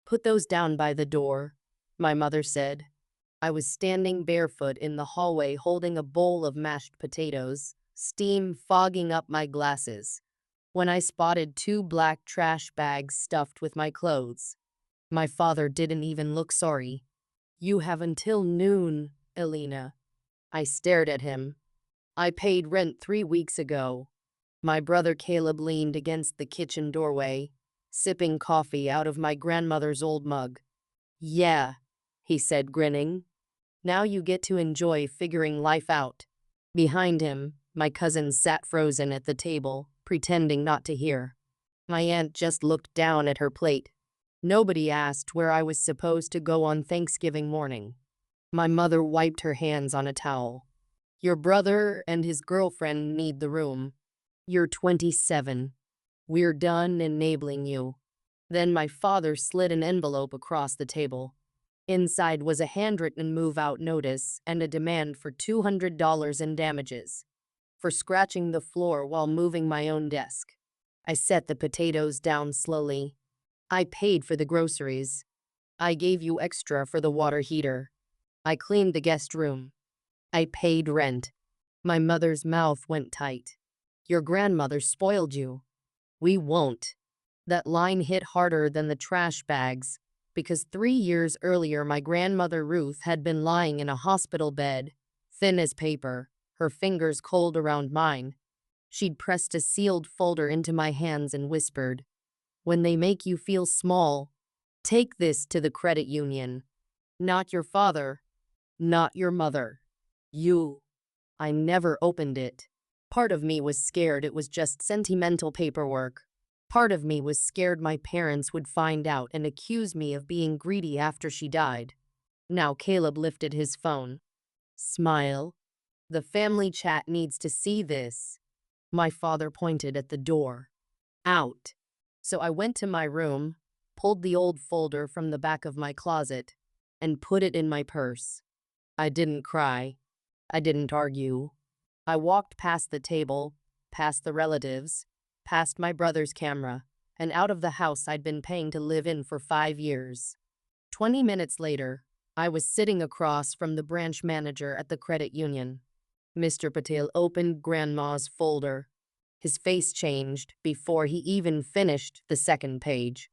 Put those down by the door, my mother said. I was standing barefoot in the hallway holding a bowl of mashed potatoes, steam fogging up my glasses, when I spotted two black trash bags stuffed with my clothes. My father didn't even look sorry. You have until noon, Elina. I stared at him. I paid rent 3 weeks ago. My brother Caleb leaned against the kitchen doorway, sipping coffee out of my grandmother's old mug. Yeah, he said, grinning. Now you get to enjoy figuring life out. Behind him, my cousin sat frozen at the table, pretending not to hear. My aunt just looked down at her plate. Nobody asked where I was supposed to go on Thanksgiving morning. My mother wiped her hands on a towel. Your brother and his girlfriend need the room. You're 27. We're done enabling you. Then my father slid an envelope across the table. Inside was a handwritten move-out notice and a demand for $200 in damages for scratching the floor while moving my own desk. I set the potatoes down slowly. I paid for the groceries. I gave you extra for the water heater. I cleaned the guest room. I paid rent. My mother's mouth went tight. Your grandmother spoiled you. We won't. That line hit harder than the trash bags, because 3 years earlier my grandmother Ruth had been lying in a hospital bed, thin as paper, her fingers cold around mine. She'd pressed a sealed folder into my hands and whispered, "When they make you feel small, take this to the credit union. Not your father, not your mother. You." I never opened it. Part of me was scared it was just sentimental paperwork. Part of me was scared my parents would find out and accuse me of being greedy after she died. Now Caleb lifted his phone. Smile. The family chat needs to see this. My father pointed at the door. Out. So I went to my room, pulled the old folder from the back of my closet, and put it in my purse. I didn't cry. I didn't argue. I walked past the table, past the relatives, past my brother's camera, and out of the house I'd been paying to live in for 5 years. 20 minutes later, I was sitting across from the branch manager at the credit union. Mr. Patel opened Grandma's folder. His face changed before he even finished the second page.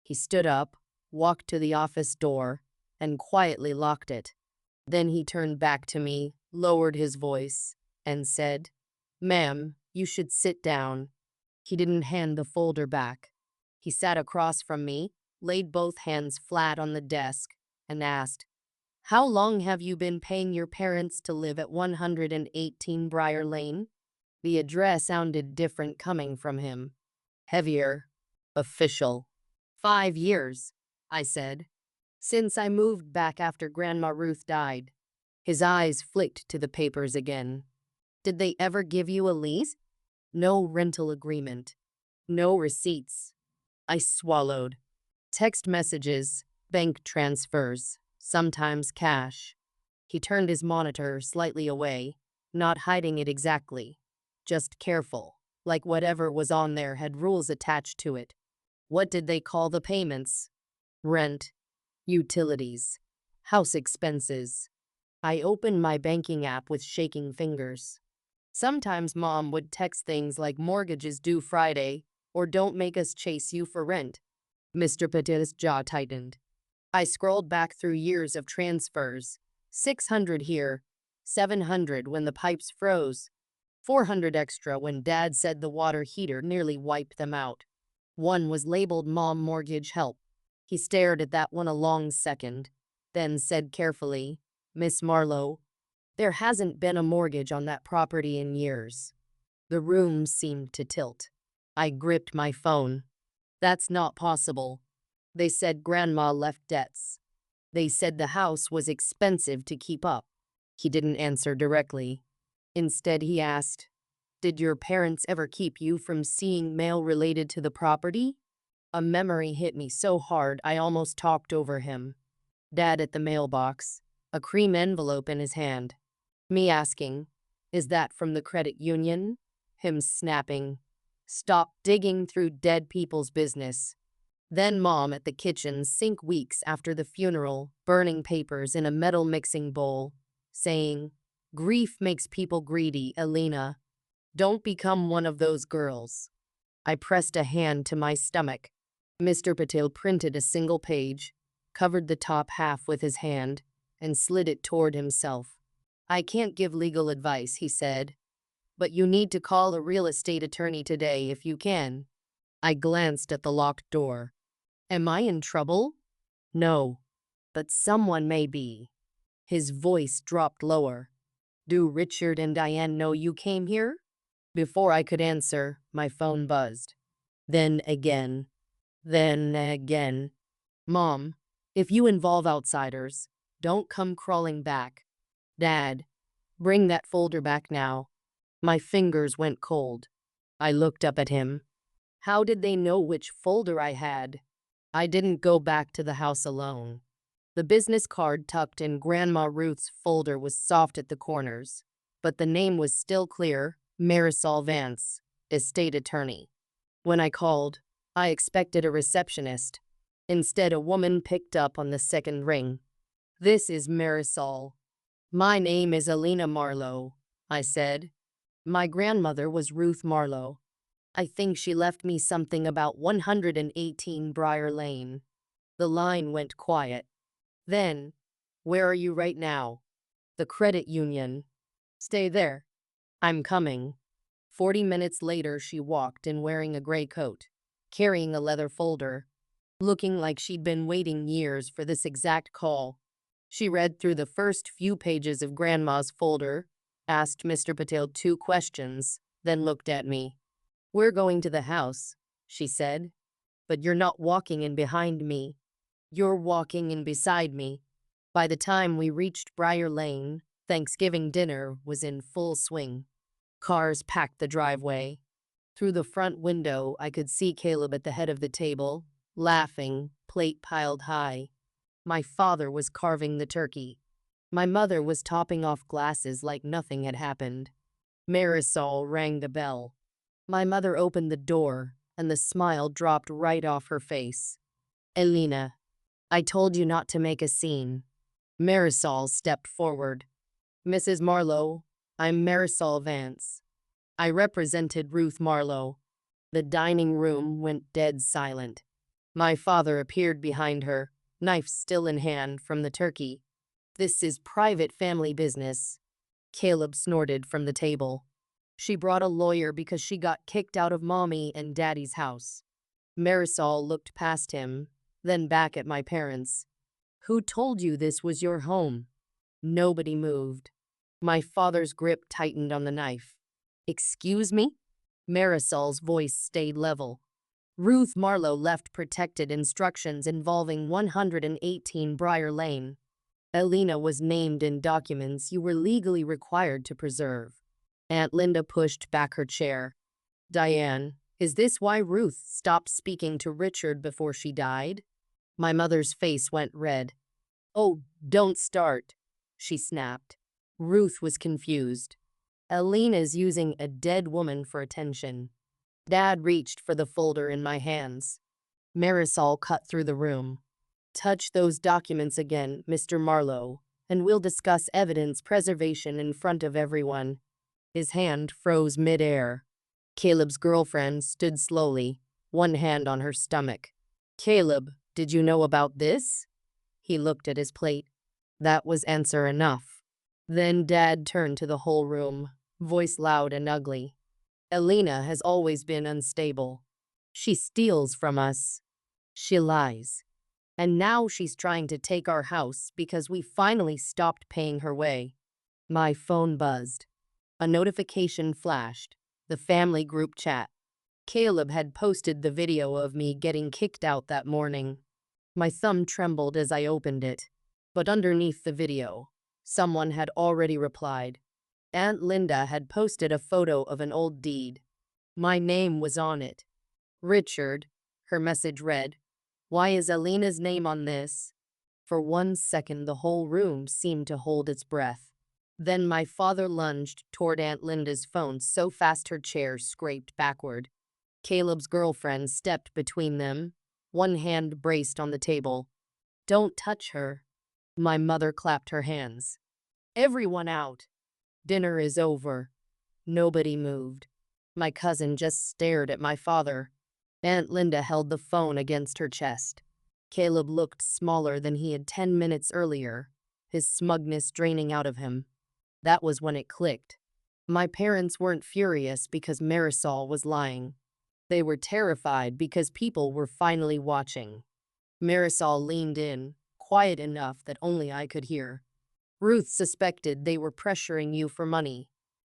He stood up, walked to the office door, and quietly locked it. Then he turned back to me, lowered his voice, and said, "Ma'am, you should sit down." He didn't hand the folder back. He sat across from me, laid both hands flat on the desk, and asked, "How long have you been paying your parents to live at 118 Briar Lane?" The address sounded different coming from him. Heavier. Official. 5 years, I said. Since I moved back after Grandma Ruth died. His eyes flicked to the papers again. Did they ever give you a lease? No rental agreement. No receipts. I swallowed. Text messages, bank transfers, sometimes cash. He turned his monitor slightly away, not hiding it exactly, just careful, like whatever was on there had rules attached to it. What did they call the payments? Rent, utilities, house expenses. I opened my banking app with shaking fingers. Sometimes Mom would text things like mortgage is due Friday or don't make us chase you for rent. Mr. Patel's jaw tightened. I scrolled back through years of transfers. 600 here, 700 when the pipes froze, 400 extra when Dad said the water heater nearly wiped them out. One was labeled Mom Mortgage Help. He stared at that one a long second, then said carefully, "Miss Marlowe, there hasn't been a mortgage on that property in years." The room seemed to tilt. I gripped my phone. That's not possible. They said Grandma left debts. They said the house was expensive to keep up. He didn't answer directly. Instead, he asked, "Did your parents ever keep you from seeing mail related to the property?" A memory hit me so hard I almost talked over him. Dad at the mailbox, a cream envelope in his hand. Me asking, "Is that from the credit union?" Him snapping, "Stop digging through dead people's business." Then Mom at the kitchen sink weeks after the funeral, burning papers in a metal mixing bowl, saying, "Grief makes people greedy, Elina. Don't become one of those girls." I pressed a hand to my stomach. Mr. Patel printed a single page, covered the top half with his hand, and slid it toward himself. "I can't give legal advice," he said, "but you need to call a real estate attorney today if you can." I glanced at the locked door. Am I in trouble? No, but someone may be. His voice dropped lower. Do Richard and Diane know you came here? Before I could answer, my phone buzzed. Then again. Then again. Mom, if you involve outsiders, don't come crawling back. Dad, bring that folder back now. My fingers went cold. I looked up at him. How did they know which folder I had? I didn't go back to the house alone. The business card tucked in Grandma Ruth's folder was soft at the corners, but the name was still clear: Marisol Vance, estate attorney. When I called, I expected a receptionist. Instead, a woman picked up on the second ring. "This is Marisol." "My name is Elina Marlowe," I said. "My grandmother was Ruth Marlowe. I think she left me something about 118 Briar Lane." The line went quiet. Then, "Where are you right now?" "The credit union." "Stay there. I'm coming." 40 minutes later, she walked in wearing a gray coat, carrying a leather folder, looking like she'd been waiting years for this exact call. She read through the first few pages of Grandma's folder, asked Mr. Patel 2 questions, then looked at me. "We're going to the house," she said. "But you're not walking in behind me. You're walking in beside me." By the time we reached Briar Lane, Thanksgiving dinner was in full swing. Cars packed the driveway. Through the front window, I could see Caleb at the head of the table, laughing, plate piled high. My father was carving the turkey. My mother was topping off glasses like nothing had happened. Marisol rang the bell. My mother opened the door, and the smile dropped right off her face. "Elina, I told you not to make a scene." Marisol stepped forward. "Mrs. Marlowe, I'm Marisol Vance." I represented Ruth Marlowe. The dining room went dead silent. My father appeared behind her, knife still in hand from the turkey. "This is private family business." Caleb snorted from the table. "She brought a lawyer because she got kicked out of Mommy and Daddy's house." Marisol looked past him, then back at my parents. "Who told you this was your home?" Nobody moved. My father's grip tightened on the knife. "Excuse me?" Marisol's voice stayed level. "Ruth Marlowe left protected instructions involving 118 Briar Lane. Elina was named in documents you were legally required to preserve." Aunt Linda pushed back her chair. "Diane, is this why Ruth stopped speaking to Richard before she died?" My mother's face went red. "Oh, don't start," she snapped. Ruth was confused. "Elina's using a dead woman for attention." Dad reached for the folder in my hands. Marisol cut through the room. "Touch those documents again, Mr. Marlowe, and we'll discuss evidence preservation in front of everyone." His hand froze mid-air. Caleb's girlfriend stood slowly, one hand on her stomach. "Caleb, did you know about this?" He looked at his plate. That was answer enough. Then Dad turned to the whole room, voice loud and ugly. "Elina has always been unstable. She steals from us. She lies. And now she's trying to take our house because we finally stopped paying her way." My phone buzzed. A notification flashed. The family group chat. Caleb had posted the video of me getting kicked out that morning. My thumb trembled as I opened it. But underneath the video, someone had already replied. Aunt Linda had posted a photo of an old deed. My name was on it. "Richard," her message read. "Why is Elina's name on this?" For 1 second, the whole room seemed to hold its breath. Then my father lunged toward Aunt Linda's phone so fast her chair scraped backward. Caleb's girlfriend stepped between them. one hand braced on the table. "Don't touch her." My mother clapped her hands. "Everyone out. Dinner is over." Nobody moved. My cousin just stared at my father. Aunt Linda held the phone against her chest. Caleb looked smaller than he had 10 minutes earlier, his smugness draining out of him. That was when it clicked. My parents weren't furious because Marisol was lying. They were terrified because people were finally watching. Marisol leaned in, quiet enough that only I could hear. "Ruth suspected they were pressuring you for money.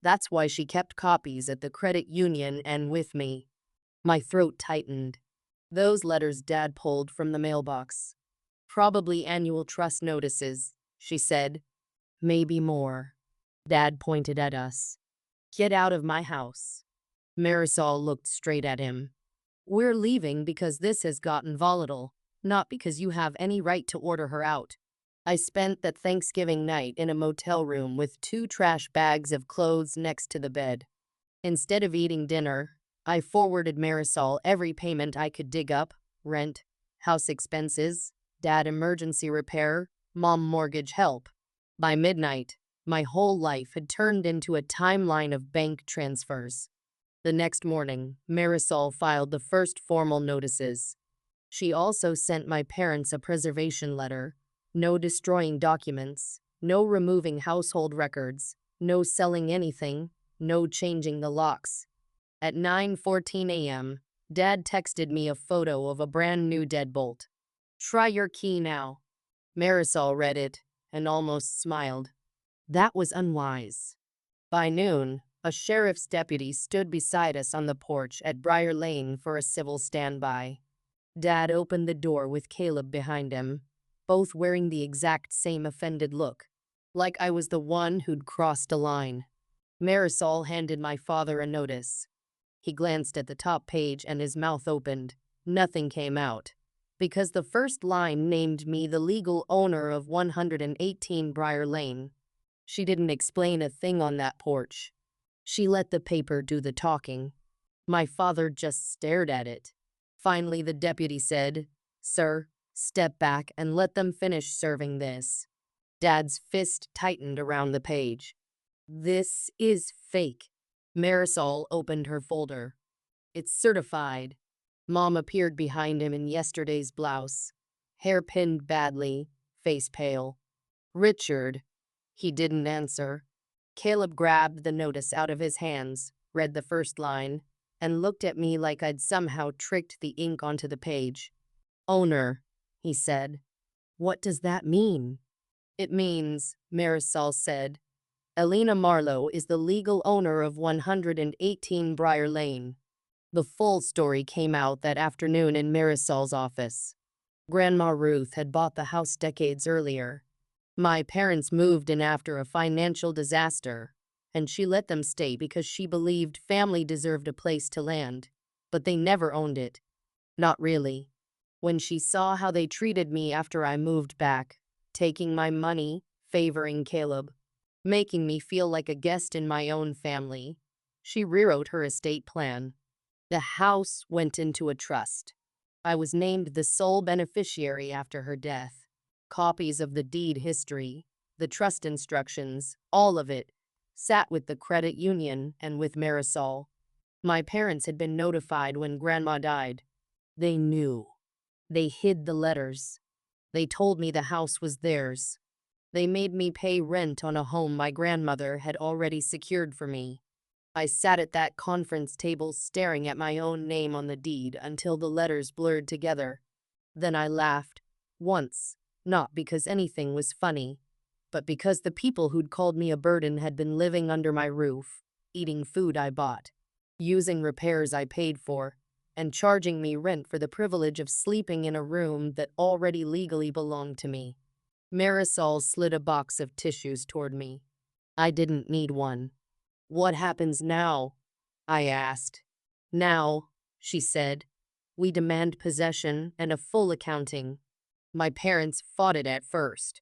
That's why she kept copies at the credit union and with me." My throat tightened. "Those letters Dad pulled from the mailbox. Probably annual trust notices," she said. "Maybe more." Dad pointed at us. "Get out of my house." Marisol looked straight at him. "We're leaving because this has gotten volatile, not because you have any right to order her out." I spent that Thanksgiving night in a motel room with 2 trash bags of clothes next to the bed. Instead of eating dinner, I forwarded Marisol every payment I could dig up: rent, house expenses, Dad emergency repair, Mom mortgage help. By midnight, my whole life had turned into a timeline of bank transfers. The next morning, Marisol filed the first formal notices. She also sent my parents a preservation letter: no destroying documents, no removing household records, no selling anything, no changing the locks. At 9:14 a.m., Dad texted me a photo of a brand new deadbolt. "Try your key now." Marisol read it and almost smiled. That was unwise. By noon, a sheriff's deputy stood beside us on the porch at Briar Lane for a civil standby. Dad opened the door with Caleb behind him, both wearing the exact same offended look, like I was the one who'd crossed a line. Marisol handed my father a notice. He glanced at the top page and his mouth opened. Nothing came out, because the first line named me the legal owner of 118 Briar Lane. She didn't explain a thing on that porch. She let the paper do the talking. My father just stared at it. Finally, the deputy said, "Sir, step back and let them finish serving this." Dad's fist tightened around the page. "This is fake." Marisol opened her folder. "It's certified." Mom appeared behind him in yesterday's blouse, hair pinned badly, face pale. "Richard." He didn't answer. Caleb grabbed the notice out of his hands, read the first line, and looked at me like I'd somehow tricked the ink onto the page. "Owner," he said. "What does that mean?" "It means," Marisol said, "Elina Marlowe is the legal owner of 118 Briar Lane." The full story came out that afternoon in Marisol's office. Grandma Ruth had bought the house decades earlier. My parents moved in after a financial disaster, and she let them stay because she believed family deserved a place to land. But they never owned it. Not really. When she saw how they treated me after I moved back, taking my money, favoring Caleb, making me feel like a guest in my own family, she rewrote her estate plan. The house went into a trust. I was named the sole beneficiary after her death. Copies of the deed history, the trust instructions, all of it, sat with the credit union and with Marisol. My parents had been notified when Grandma died. They knew. They hid the letters. They told me the house was theirs. They made me pay rent on a home my grandmother had already secured for me. I sat at that conference table staring at my own name on the deed until the letters blurred together. Then I laughed. Once. Not because anything was funny, but because the people who'd called me a burden had been living under my roof, eating food I bought, using repairs I paid for, and charging me rent for the privilege of sleeping in a room that already legally belonged to me. Marisol slid a box of tissues toward me. I didn't need one. "What happens now?" I asked. "Now," she said, "we demand possession and a full accounting." My parents fought it at first.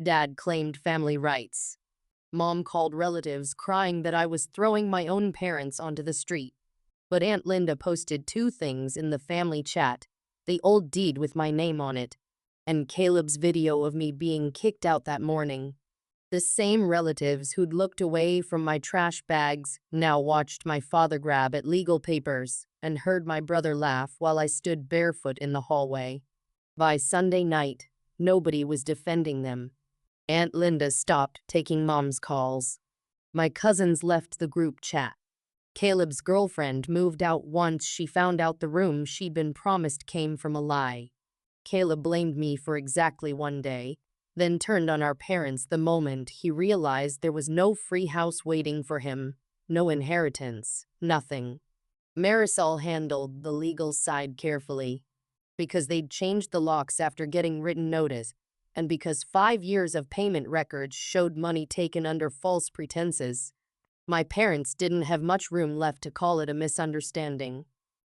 Dad claimed family rights. Mom called relatives crying that I was throwing my own parents onto the street. But Aunt Linda posted 2 things in the family chat: the old deed with my name on it, and Caleb's video of me being kicked out that morning. The same relatives who'd looked away from my trash bags now watched my father grab at legal papers and heard my brother laugh while I stood barefoot in the hallway. By Sunday night, nobody was defending them. Aunt Linda stopped taking Mom's calls. My cousins left the group chat. Caleb's girlfriend moved out once she found out the room she'd been promised came from a lie. Caleb blamed me for exactly one day, then turned on our parents the moment he realized there was no free house waiting for him, no inheritance, nothing. Marisol handled the legal side carefully, because they'd changed the locks after getting written notice, and because 5 years of payment records showed money taken under false pretenses. My parents didn't have much room left to call it a misunderstanding.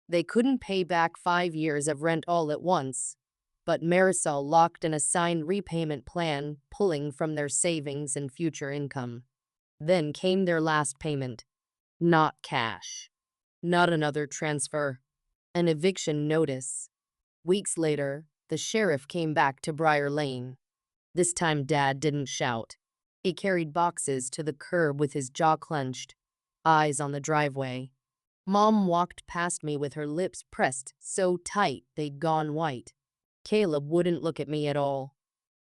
They couldn't pay back 5 years of rent all at once, but Marisol locked in a signed repayment plan, pulling from their savings and future income. Then came their last payment. Not cash. Not another transfer. An eviction notice. Weeks later, the sheriff came back to Briar Lane. This time Dad didn't shout. He carried boxes to the curb with his jaw clenched, eyes on the driveway. Mom walked past me with her lips pressed so tight they'd gone white. Caleb wouldn't look at me at all.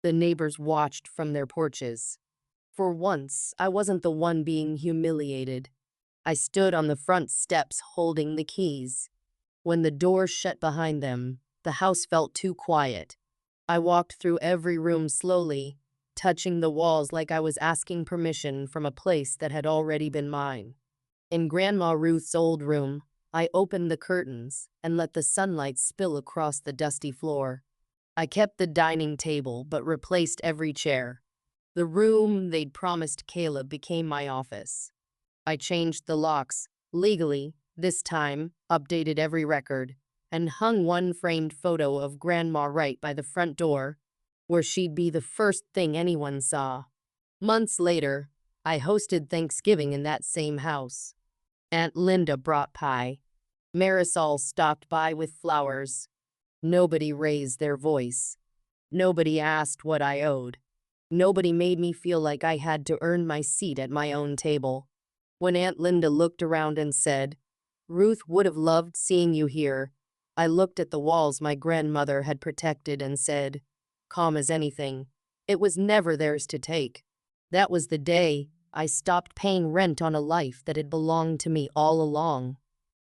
The neighbors watched from their porches. For once, I wasn't the one being humiliated. I stood on the front steps holding the keys. When the door shut behind them, the house felt too quiet. I walked through every room slowly, touching the walls like I was asking permission from a place that had already been mine. In Grandma Ruth's old room, I opened the curtains and let the sunlight spill across the dusty floor. I kept the dining table but replaced every chair. The room they'd promised Caleb became my office. I changed the locks, legally, this time, updated every record, and hung one framed photo of Grandma right by the front door, where she'd be the first thing anyone saw. Months later, I hosted Thanksgiving in that same house. Aunt Linda brought pie. Marisol stopped by with flowers. Nobody raised their voice. Nobody asked what I owed. Nobody made me feel like I had to earn my seat at my own table. When Aunt Linda looked around and said, "Ruth would have loved seeing you here," I looked at the walls my grandmother had protected and said, calm as anything, "It was never theirs to take." That was the day I stopped paying rent on a life that had belonged to me all along.